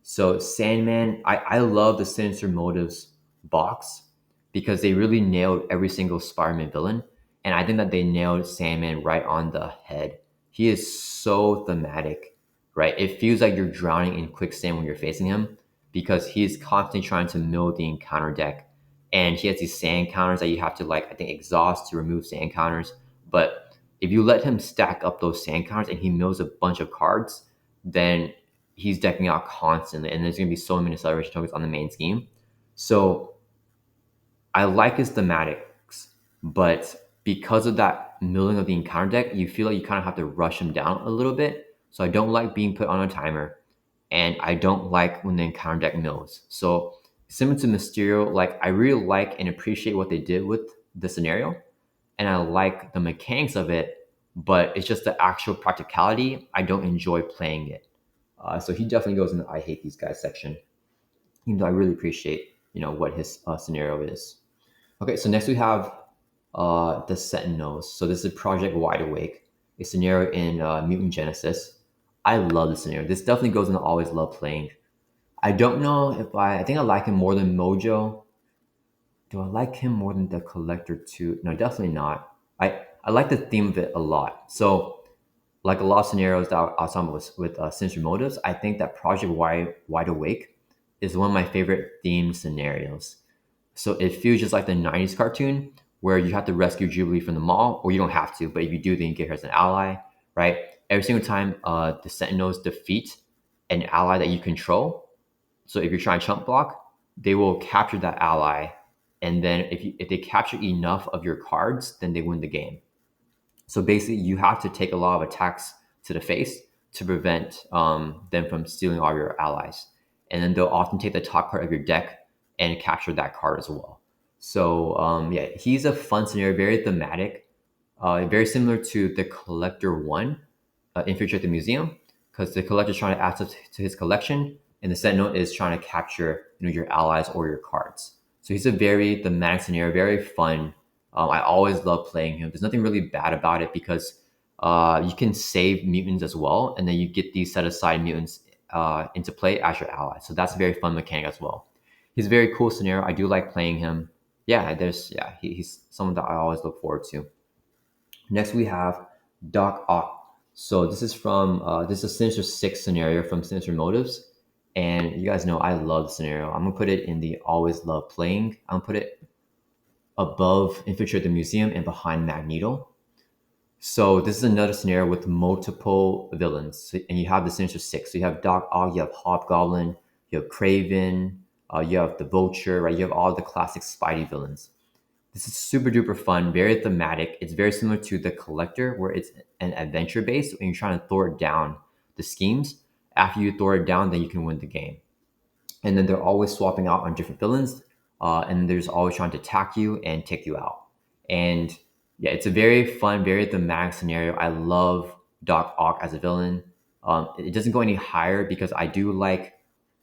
So Sandman, I love the Sinister Motives box because they really nailed every single Spider-Man villain. And I think that they nailed Sandman right on the head. He is so thematic, right? It feels like you're drowning in quicksand when you're facing him because he's constantly trying to mill the encounter deck. And he has these sand counters that you have to like, I think, exhaust to remove sand counters. But if you let him stack up those sand counters and he mills a bunch of cards, then he's decking out constantly, and there's going to be so many acceleration tokens on the main scheme. So I like his thematics, but because of that milling of the encounter deck, you feel like you kind of have to rush him down a little bit. So I don't like being put on a timer, and I don't like when the encounter deck mills. So similar to Mysterio, like I really like and appreciate what they did with the scenario, and I like the mechanics of it, but it's just the actual practicality. I don't enjoy playing it. So he definitely goes in the I hate these guys section, even though I really appreciate what his scenario is. Okay, so next we have the Sentinels. So this is Project Wide Awake, a scenario in Mutant Genesis. I love this scenario. This definitely goes into always love playing. I don't know if I think I like him more than Mojo. Do I like him more than the Collector too? No, definitely not. I like the theme of it a lot. So like a lot of scenarios that I was talking about with Sinister Motives, I think that Project Wide Awake is one of my favorite themed scenarios. So it feels just like the 90s cartoon where you have to rescue Jubilee from the mall, or you don't have to, but if you do, then you get her as an ally, right? Every single time the Sentinels defeat an ally that you control, so if you're trying to chump block, they will capture that ally, and then if they capture enough of your cards, then they win the game. So basically, you have to take a lot of attacks to the face to prevent them from stealing all your allies. And then they'll often take the top card of your deck and capture that card as well. So yeah, he's a fun scenario, very thematic, very similar to the Collector One, Infiltrate the Museum, because the Collector is trying to add stuff to his collection, and the Sentinel is trying to capture your allies or your cards. So he's a very thematic scenario, very fun. I always love playing him. There's nothing really bad about it because you can save mutants as well, and then you get these set aside mutants into play as your ally. So that's a very fun mechanic as well. He's a very cool scenario. I do like playing him. He's someone that I always look forward to. Next we have Doc Ock. So this is from this is a Sinister Six scenario from Sinister Motives, and you guys know I love the scenario. I'm gonna put it in the always love playing. I'm gonna put it above Infiltrate the Museum and behind Magneto. So this is another scenario with multiple villains, and you have the Sinister Six. So you have Doc Ock, you have Hobgoblin, you have Craven, you have the Vulture, right? You have all the classic Spidey villains. This is super duper fun, very thematic. It's very similar to the Collector, where it's an adventure based, and you're trying to thwart down the schemes. After you thwart it down, then you can win the game. And then they're always swapping out on different villains, and there's always trying to attack you and take you out. And yeah, it's a very fun, very thematic scenario. I love Doc Ock as a villain. It doesn't go any higher because I do like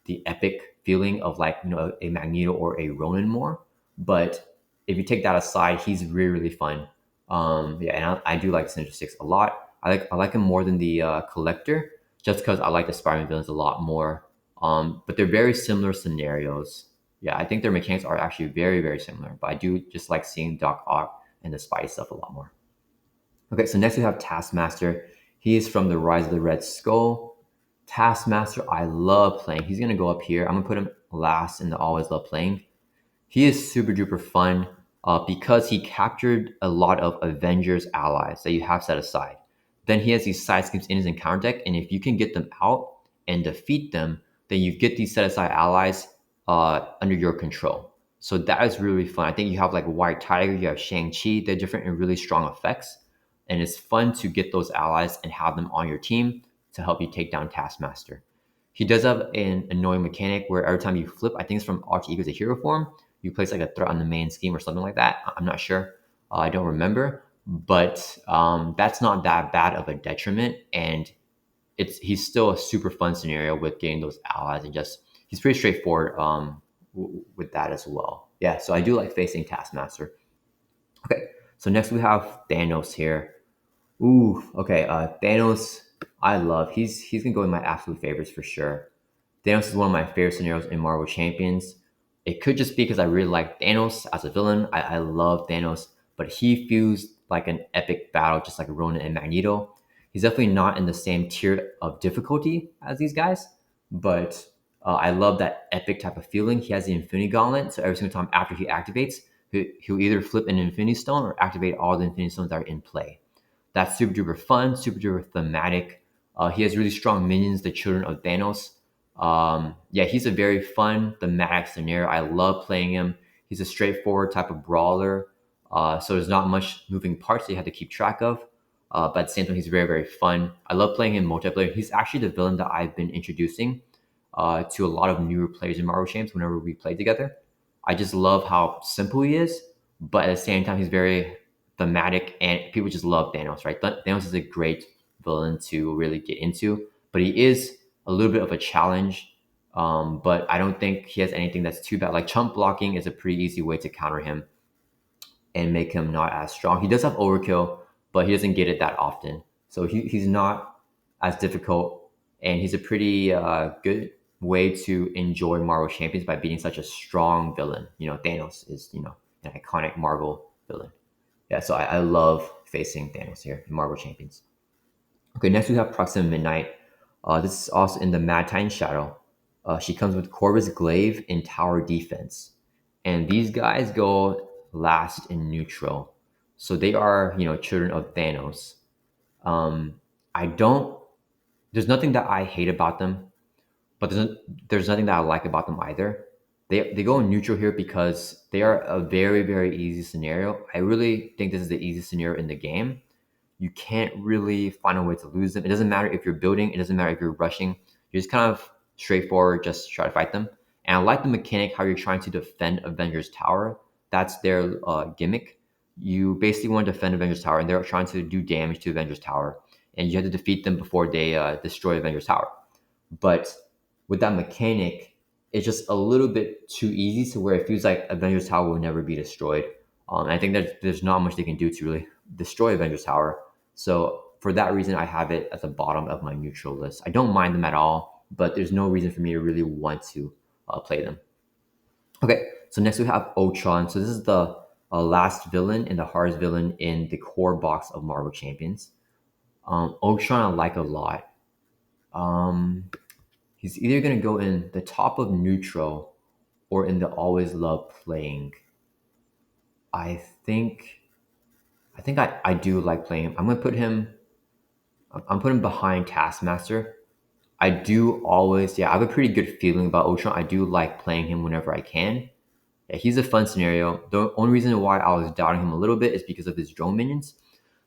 the epic feeling of like a Magneto or a Ronan more. But if you take that aside, he's really really fun. Yeah, and I do like Sinister Six a lot. I like him more than the Collector, just because I like the Spider-Man villains a lot more. But they're very similar scenarios. Yeah, I think their mechanics are actually very very similar. But I do just like seeing Doc Ock and the Spidey stuff a lot more. Okay, so next we have Taskmaster. He is from the Rise of the Red Skull. Taskmaster, I love playing. He's gonna go up here. I'm gonna put him last in the always love playing. He is super duper fun because he captured a lot of Avengers allies that you have set aside. Then he has these side schemes in his encounter deck, and if you can get them out and defeat them, then you get these set aside allies under your control. So that is really fun. I think you have like White Tiger, you have Shang-Chi. They're different and really strong effects. And it's fun to get those allies and have them on your team to help you take down Taskmaster. He does have an annoying mechanic where every time you flip, I think it's from Alter Ego to hero form, you place like a threat on the main scheme or something like that. I'm not sure. I don't remember. But that's not that bad of a detriment. And he's still a super fun scenario with getting those allies and just he's pretty straightforward with that as well. Yeah, so I do like facing Taskmaster. Okay, so next we have Thanos here. Ooh, okay. Thanos, I love. He's gonna go in my absolute favorites for sure. Thanos is one of my favorite scenarios in Marvel Champions. It could just be because I really like Thanos as a villain. I love Thanos, but he feels like an epic battle, just like Ronan and Magneto. He's definitely not in the same tier of difficulty as these guys, but I love that epic type of feeling. He has the Infinity Gauntlet, so every single time after he activates, he'll either flip an Infinity Stone or activate all the Infinity Stones that are in play. That's super duper fun, super duper thematic. He has really strong minions, the children of Thanos. Yeah, he's a very fun, thematic scenario. I love playing him. He's a straightforward type of brawler. So there's not much moving parts that you have to keep track of. But at the same time, he's very, very fun. I love playing him multiplayer. He's actually the villain that I've been introducing to a lot of newer players in Marvel Champs whenever we play together. I just love how simple he is, but at the same time, he's very thematic, and people just love Thanos, right? Thanos is a great villain to really get into, but he is a little bit of a challenge. But I don't think he has anything that's too bad. Like chump blocking is a pretty easy way to counter him and make him not as strong. He does have overkill, but he doesn't get it that often. So he's not as difficult, and he's a pretty good way to enjoy Marvel Champions by beating such a strong villain. You know, Thanos is, an iconic Marvel villain. Yeah, so I love facing Thanos here in Marvel Champions. Okay, next we have Proxima Midnight. This is also in the Mad Titan Shadow. She comes with Corvus Glaive in Tower Defense. And these guys go last in neutral. So they are, children of Thanos. Um, I don't, there's nothing that I hate about them, but there's nothing that I like about them either. They go in neutral here because they are a very, very easy scenario. I really think this is the easiest scenario in the game. You can't really find a way to lose them. It doesn't matter if you're building, it doesn't matter if you're rushing. You're just kind of straightforward, just try to fight them. And I like the mechanic how you're trying to defend Avengers Tower. That's their gimmick. You basically want to defend Avengers Tower, and they're trying to do damage to Avengers Tower, and you have to defeat them before they destroy Avengers Tower. But with that mechanic, it's just a little bit too easy to where it feels like Avengers Tower will never be destroyed. I think there's not much they can do to really destroy Avengers Tower. So for that reason, I have it at the bottom of my neutral list. I don't mind them at all, but there's no reason for me to really want to play them. Okay, so next we have Ultron. So this is the last villain and the hardest villain in the core box of Marvel Champions. Ultron I like a lot. Um, he's either going to go in the top of neutral or in the always love playing. I think I do like playing him. I'm putting him behind Taskmaster. I do always, yeah, I have a pretty good feeling about Ultron. I do like playing him whenever I can. Yeah, he's a fun scenario. The only reason why I was doubting him a little bit is because of his drone minions.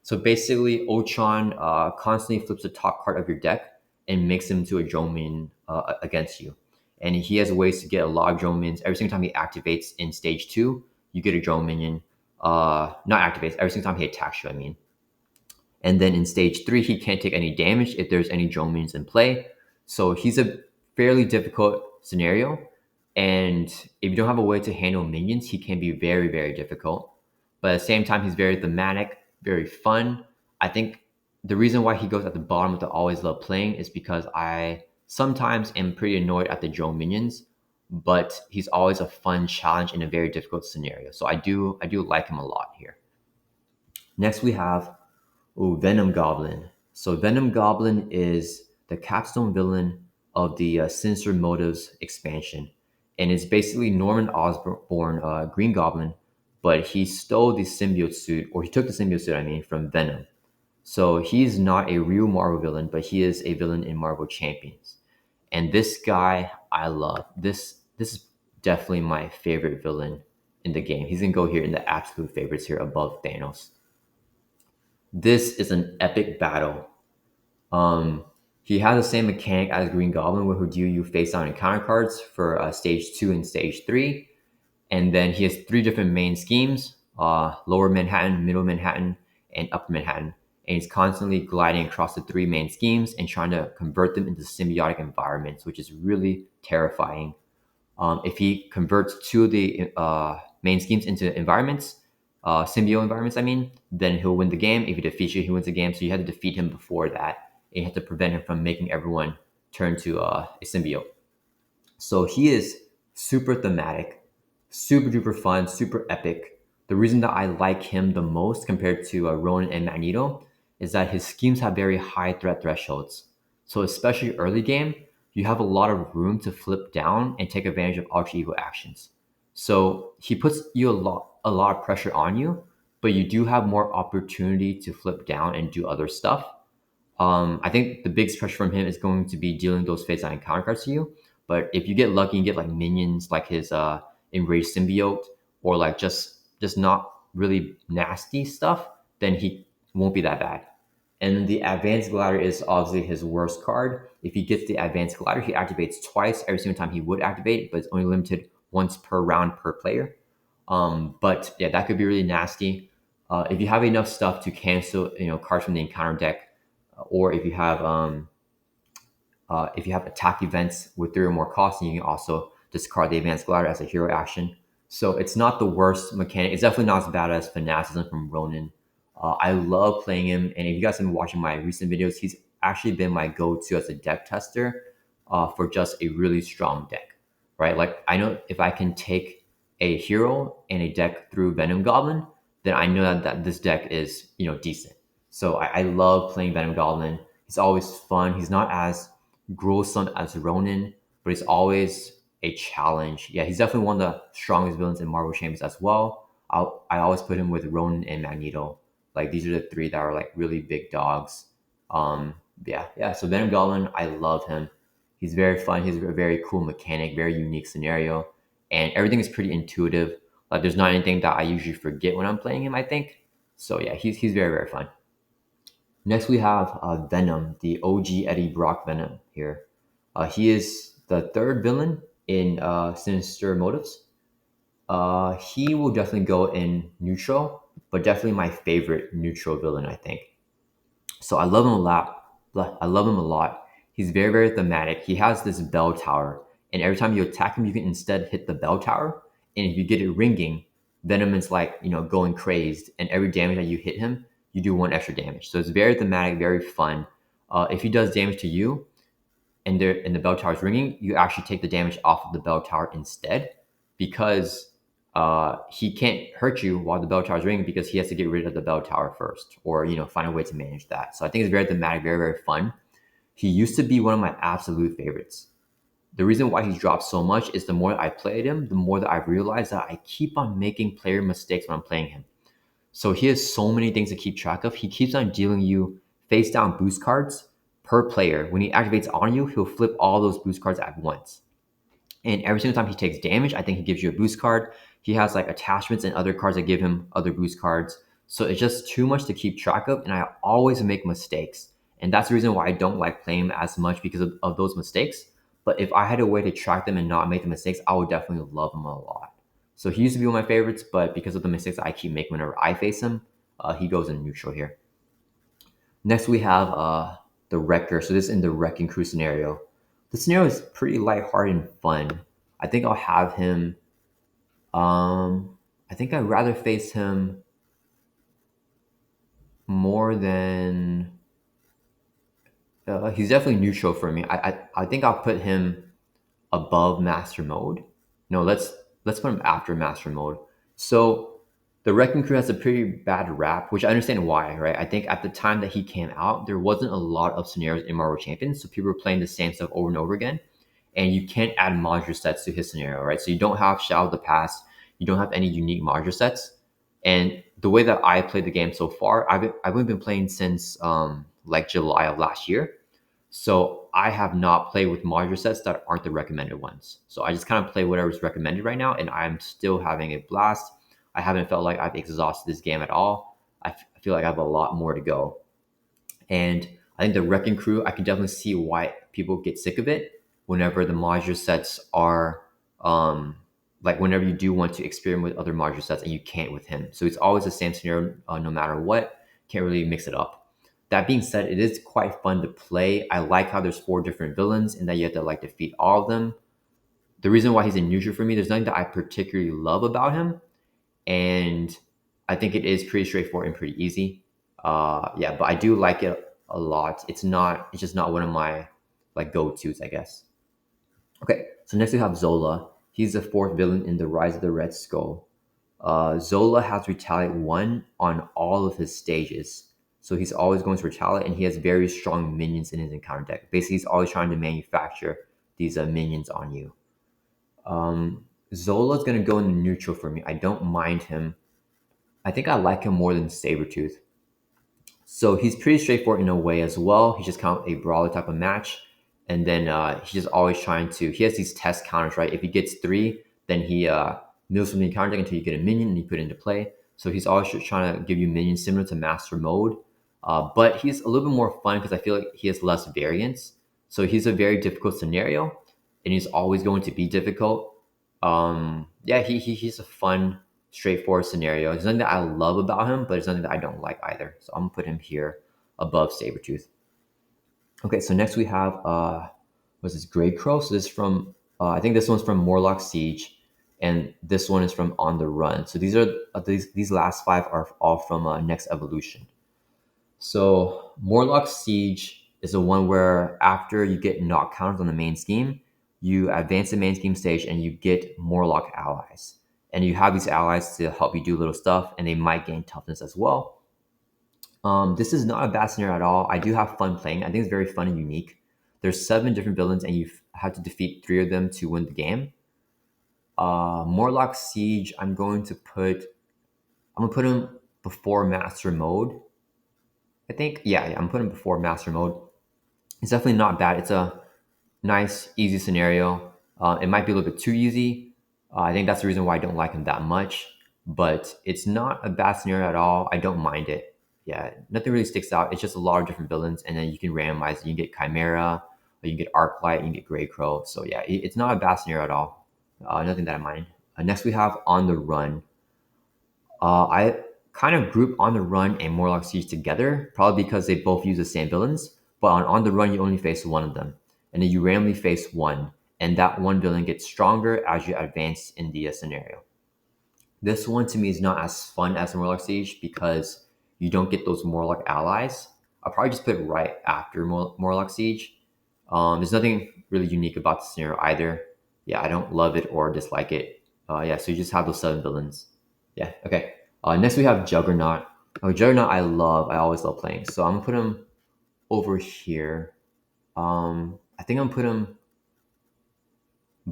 So basically, Ultron constantly flips the top card of your deck and makes him into a drone minion against you. And he has ways to get a lot of drone minions. Every single time he activates in stage 2, you get a drone minion. Not activates, every single time he attacks you, I mean. And then in stage 3, he can't take any damage if there's any drone minions in play. So he's a fairly difficult scenario. And if you don't have a way to handle minions, he can be very, very difficult. But at the same time, he's very thematic, very fun. I think the reason why he goes at the bottom of the always love playing is because I sometimes am pretty annoyed at the drone minions, but he's always a fun challenge in a very difficult scenario. So I do like him a lot here. Next we have Venom Goblin. So Venom Goblin is the capstone villain of the Sinister Motives expansion, and it's basically Norman Osborn, Green Goblin, but he stole the symbiote suit, or he took the symbiote suit, I mean, from Venom. So he's not a real Marvel villain, but he is a villain in Marvel Champions. And this guy, I love. This is definitely my favorite villain in the game. He's gonna go here in the absolute favorites here above Thanos. This is an epic battle. Um, he has the same mechanic as Green Goblin, where he'll do you face down encounter cards for stage 2 and stage 3. And then he has 3 different main schemes: lower Manhattan, middle Manhattan, and upper Manhattan. and he's constantly gliding across the three main schemes and trying to convert them into symbiotic environments, which is really terrifying. If he converts two of the main schemes into environments, symbiote environments, I mean, then he'll win the game. If he defeats you, he wins the game. So you had to defeat him before that, and you have to prevent him from making everyone turn to a symbiote. So he is super thematic, super duper fun, super epic. The reason that I like him the most compared to Ronan and Magneto is that his schemes have very high threat thresholds. So especially early game, you have a lot of room to flip down and take advantage of ultra evil actions. So he puts you a lot of pressure on you, but you do have more opportunity to flip down and do other stuff. I think the biggest pressure from him is going to be dealing those phase 9 counter cards to you. But if you get lucky and get like minions like his enraged symbiote or like just not really nasty stuff, then he won't be that bad. And the advanced glider is obviously his worst card. If he gets the advanced glider, he activates twice every single time he would activate, but it's only limited once per round per player. But yeah, that could be really nasty. If you have enough stuff to cancel, cards from the encounter deck, or if you have attack events with 3 or more costs, you can also discard the advanced glider as a hero action. So it's not the worst mechanic. It's definitely not as bad as Fanaticism from Ronin. I love playing him, and if you guys have been watching my recent videos, he's actually been my go-to as a deck tester for just a really strong deck, right? Like I know if I can take a hero and a deck through Venom Goblin, then I know that this deck is decent. So I love playing Venom Goblin. He's always fun. He's not as gruesome as Ronin, but he's always a challenge. Yeah, he's definitely one of the strongest villains in Marvel Champions as well. I always put him with Ronin and Magneto. Like these are the three that are like really big dogs. Yeah. So Venom Goblin, I love him. He's very fun. He's a very cool mechanic, very unique scenario, and everything is pretty intuitive. Like there's not anything that I usually forget when I'm playing him, I think. So yeah, he's very very fun. Next, we have Venom, the OG Eddie Brock Venom here. He is the third villain in Sinister Motives. He will definitely go in neutral, but definitely my favorite neutral villain, I think. So I love him a lot. I love him a lot. He's very, very thematic. He has this bell tower, and every time you attack him, you can instead hit the bell tower. And if you get it ringing, Venom is like going crazed, and every damage that you hit him, you do 1 extra damage. So it's very thematic, very fun. If he does damage to you, and the bell tower is ringing, you actually take the damage off of the bell tower instead, because he can't hurt you while the bell tower is ringing because he has to get rid of the bell tower first, or find a way to manage that. So I think it's very thematic, very very fun. He used to be one of my absolute favorites. The reason why he's dropped so much is the more I played him, the more that I've realized that I keep on making player mistakes when I'm playing him. So he has so many things to keep track of. He keeps on dealing you face down boost cards per player. When he activates on you, he'll flip all those boost cards at once. And every single time he takes damage, I think he gives you a boost card. He has like attachments and other cards that give him other boost cards. So it's just too much to keep track of, and I always make mistakes. And that's the reason why I don't like playing him as much, because of those mistakes. But if I had a way to track them and not make the mistakes, I would definitely love him a lot. So he used to be one of my favorites, but because of the mistakes I keep making whenever I face him, he goes in neutral here. Next, we have the Wrecker. So this is in the Wrecking Crew scenario. The scenario is pretty lighthearted and fun. I think I'll have him. I think I'd rather face him more than. He's definitely neutral for me. I think I'll put him above Master Mode. No, let's put him after Master Mode. So the Wrecking Crew has a pretty bad rap, which I understand why, right? I think at the time that he came out, there wasn't a lot of scenarios in Marvel Champions, so people were playing the same stuff over and over again, and you can't add modular sets to his scenario, right? So you don't have Shadow of the Past, you don't have any unique modular sets, and the way that I played the game so far, I've only been playing since like July of last year. So I have not played with modular sets that aren't the recommended ones. So I just kind of play whatever's recommended right now, and I'm still having a blast. I haven't felt like I've exhausted this game at all. I feel like I have a lot more to go. And I think the Wrecking Crew, I can definitely see why people get sick of it whenever the modular sets are, like whenever you do want to experiment with other modular sets and you can't with him. So it's always the same scenario no matter what. Can't really mix it up. That being said, it is quite fun to play. I like how there's four different villains and that you have to like defeat all of them. The reason why he's a neutral for me, there's nothing that I particularly love about him, and I think it is pretty straightforward and pretty easy. Yeah, but I do like it a lot. It's just not one of my like go-tos, I guess. Okay, so next we have Zola. He's the fourth villain in the Rise of the Red Skull. Zola has Retaliate 1 on all of his stages. So he's always going to Retaliate, and he has very strong minions in his encounter deck. Basically, he's always trying to manufacture these minions on you. Zola's going to go in the neutral for me. I don't mind him. I think I like him more than Sabertooth. So he's pretty straightforward in a way as well. He's just kind of a brawler type of match. And then he's just always trying to, he has these test counters, right? If he gets three, then he mills from the encounter deck until you get a minion and you put it into play. So he's always just trying to give you minions similar to Master Mode. But he's a little bit more fun because I feel like he has less variance. So he's a very difficult scenario and he's always going to be difficult. Yeah, he's a fun, straightforward scenario. There's nothing that I love about him, but there's nothing that I don't like either. So I'm gonna put him here above Sabertooth. Okay, so next we have what's this, Grey Crow? So this is from I think this one's from Morlock Siege, and this one is from On the Run. So these last five are all from Next Evolution. So Morlock Siege is the one where after you get knock counters on the main scheme, you advance the main scheme stage and you get Morlock allies. And you have these allies to help you do little stuff, and they might gain toughness as well. This is not a bad scenario at all. I do have fun playing. I think it's very fun and unique. There's 7 different villains, and you have to defeat 3 of them to win the game. Morlock Siege, I'm gonna put him before Master Mode. I think, yeah, I'm putting him before Master Mode. It's definitely not bad. It's a nice, easy scenario. It might be a little bit too easy. I think that's the reason why I don't like him that much. But it's not a bad scenario at all. I don't mind it. Yeah, nothing really sticks out. It's just a lot of different villains, and then you can randomize. You can get Chimera, or you can get Arclight, you can get Grey Crow. So yeah, it's not a bad scenario at all. Nothing that I mind. Next we have On the Run. I kind of group On the Run and Morlock Siege together, probably because they both use the same villains. But On the Run, you only face one of them, and then you randomly face one, and that one villain gets stronger as you advance in the scenario. This one to me is not as fun as Morlock Siege because you don't get those Morlock allies. I'll probably just put it right after Morlock Siege. There's nothing really unique about the scenario either. Yeah, I don't love it or dislike it. Yeah, so you just have those 7 villains. Yeah, okay. Next we have Juggernaut. Juggernaut I always love playing. So I'm gonna put him over here. I think I'm gonna put him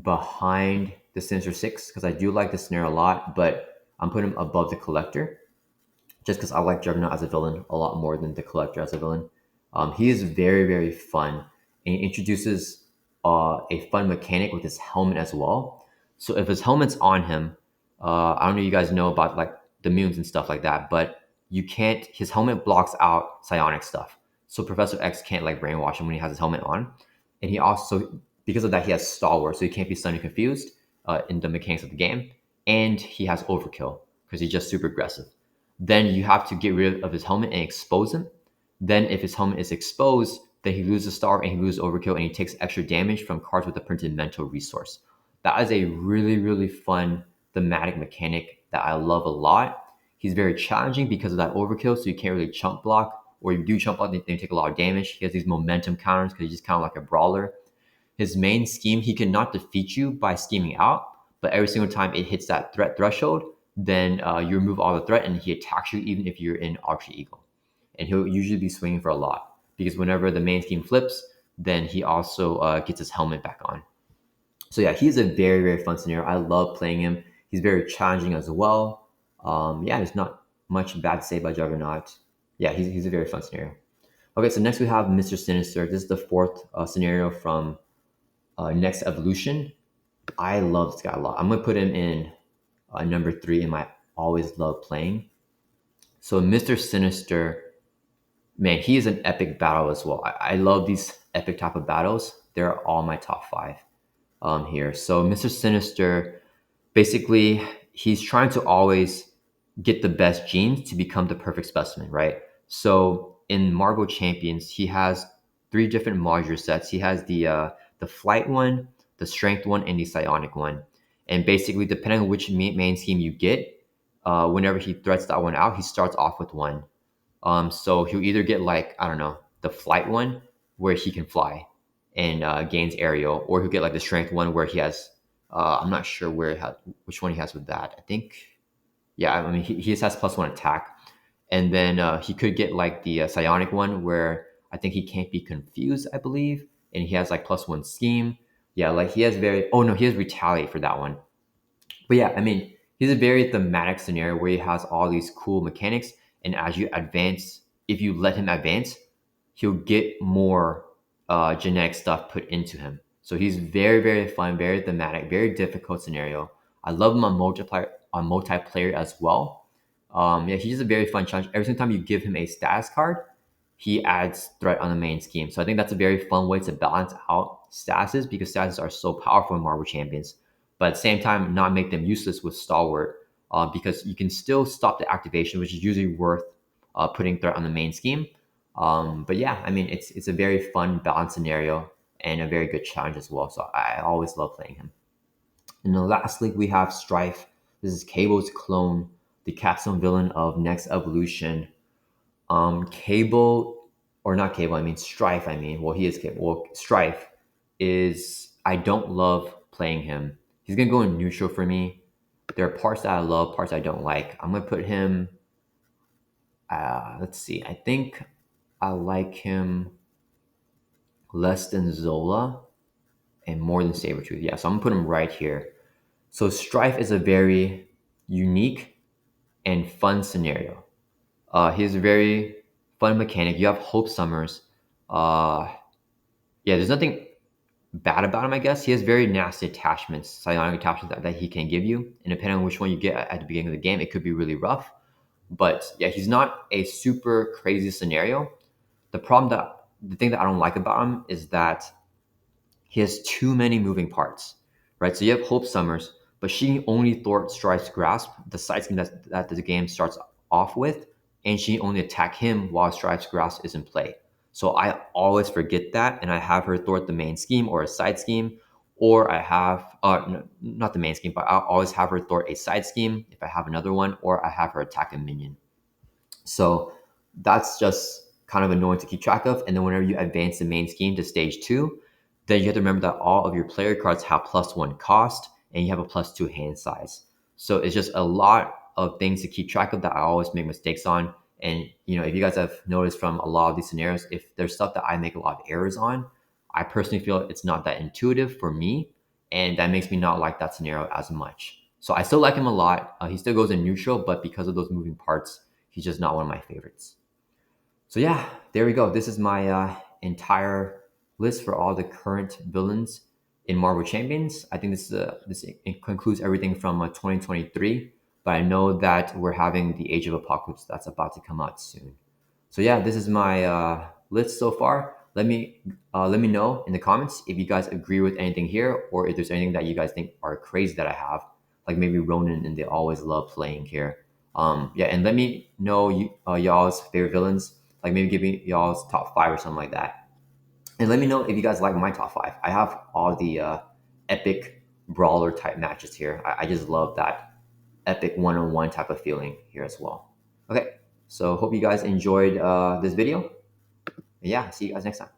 behind the Sinister Six because I do like the scenario a lot, but I'm putting him above the Collector just because I like Juggernaut as a villain a lot more than the Collector as a villain. He is very, very fun, and he introduces a fun mechanic with his helmet as well. So if his helmet's on him, I don't know if you guys know about like the mutants and stuff like that, but you can't, his helmet blocks out psionic stuff. So Professor X can't like brainwash him when he has his helmet on. And he also, because of that, he has Stalwart, so he can't be suddenly confused in the mechanics of the game. And he has Overkill because he's just super aggressive. Then you have to get rid of his helmet and expose him. Then if his helmet is exposed, then he loses Star and he loses Overkill and he takes extra damage from cards with a printed mental resource. That is a really, really fun thematic mechanic that I love a lot. He's very challenging because of that Overkill, so you can't really chump block, or you do chump block, then you take a lot of damage. He has these momentum counters because he's just kind of like a brawler. His main scheme, he cannot defeat you by scheming out, but every single time it hits that threat threshold, then you remove all the threat and he attacks you even if you're in Archer Eagle. And he'll usually be swinging for a lot because whenever the main scheme flips, then he also gets his helmet back on. So yeah, he's a very, very fun scenario. I love playing him. He's very challenging as well. Yeah, there's not much bad to say about Juggernaut. Yeah, he's a very fun scenario. Okay, so next we have Mr. Sinister. This is the fourth scenario from Next Evolution. I love this guy a lot. I'm going to put him in number 3 in my always love playing. So Mr. Sinister, man, he is an epic battle as well. I love these epic type of battles. They're all my top 5 here. So Mr. Sinister, basically, he's trying to always get the best genes to become the perfect specimen, right? So in Marvel Champions, he has three different module sets. He has the flight one, the strength one, and the psionic one. And basically, depending on which main scheme you get, whenever he threats that one out, he starts off with one. So he'll either get like, I don't know, the flight one where he can fly and gains aerial, or he'll get like the strength one where he has, I'm not sure which one he has with that. I think, yeah, I mean, he just has +1 attack. And then he could get like the psionic one where I think he can't be confused, I believe. And he has like +1 scheme. Yeah, like he has oh no, he has retaliate for that one. But yeah, I mean, he's a very thematic scenario where he has all these cool mechanics, and as you advance, if you let him advance, he'll get more genetic stuff put into him. So he's very, very fun, very thematic, very difficult scenario. I love him on multiplayer as well. Yeah, he's just a very fun challenge. Every single time you give him a status card, he adds threat on the main scheme. So I think that's a very fun way to balance out statuses because statuses are so powerful in Marvel Champions. But at the same time, not make them useless with Stalwart because you can still stop the activation, which is usually worth putting threat on the main scheme. But yeah, I mean, it's a very fun, balanced scenario and a very good challenge as well. So I always love playing him. And then lastly, we have Strife. This is Cable's clone, the capstone villain of Next Evolution. Cable, or not Cable, I mean Strife. I mean, well, he is Cable. Well, Strife is, I don't love playing him. He's gonna go in neutral for me. There are parts that I love, parts I don't like. I'm gonna put him. Let's see. I think I like him less than Zola and more than Sabertooth. Yeah, so I'm gonna put him right here. So Strife is a very unique and fun scenario. He's a very fun mechanic. You have Hope Summers. Yeah, there's nothing bad about him, I guess. He has very nasty attachments, psionic attachments that he can give you. And depending on which one you get at the beginning of the game, it could be really rough. But yeah, he's not a super crazy scenario. The thing that I don't like about him is that he has too many moving parts, right? So you have Hope Summers, but she only thwart Strife's grasp, the side scheme that the game starts off with, and she only attack him while Strife's grasp is in play. So I always forget that, and I have her thwart the main scheme or a side scheme, or I have, no, not the main scheme, but I'll always have her thwart a side scheme if I have another one, or I have her attack a minion. So that's just kind of annoying to keep track of. And then whenever you advance the main scheme to stage 2, then you have to remember that all of your player cards have +1 cost and you have a +2 hand size. So it's just a lot of things to keep track of that I always make mistakes on. And if you guys have noticed from a lot of these scenarios, if there's stuff that I make a lot of errors on, I personally feel it's not that intuitive for me, and that makes me not like that scenario as much. So I still like him a lot. He still goes in neutral, but because of those moving parts, he's just not one of my favorites. So yeah, there we go. This is my entire list for all the current villains in Marvel Champions. I think this concludes everything from 2023, but I know that we're having the Age of Apocalypse that's about to come out soon. So yeah, this is my list so far. Let me know in the comments if you guys agree with anything here, or if there's anything that you guys think are crazy that I have, like maybe Ronan and They Always Love Playing here. Yeah, and let me know y'all's favorite villains. Like maybe give me y'all's top 5 or something like that. And let me know if you guys like my top 5. I have all the epic brawler type matches here. I just love that epic one-on-one type of feeling here as well. Okay, so hope you guys enjoyed this video. And yeah, see you guys next time.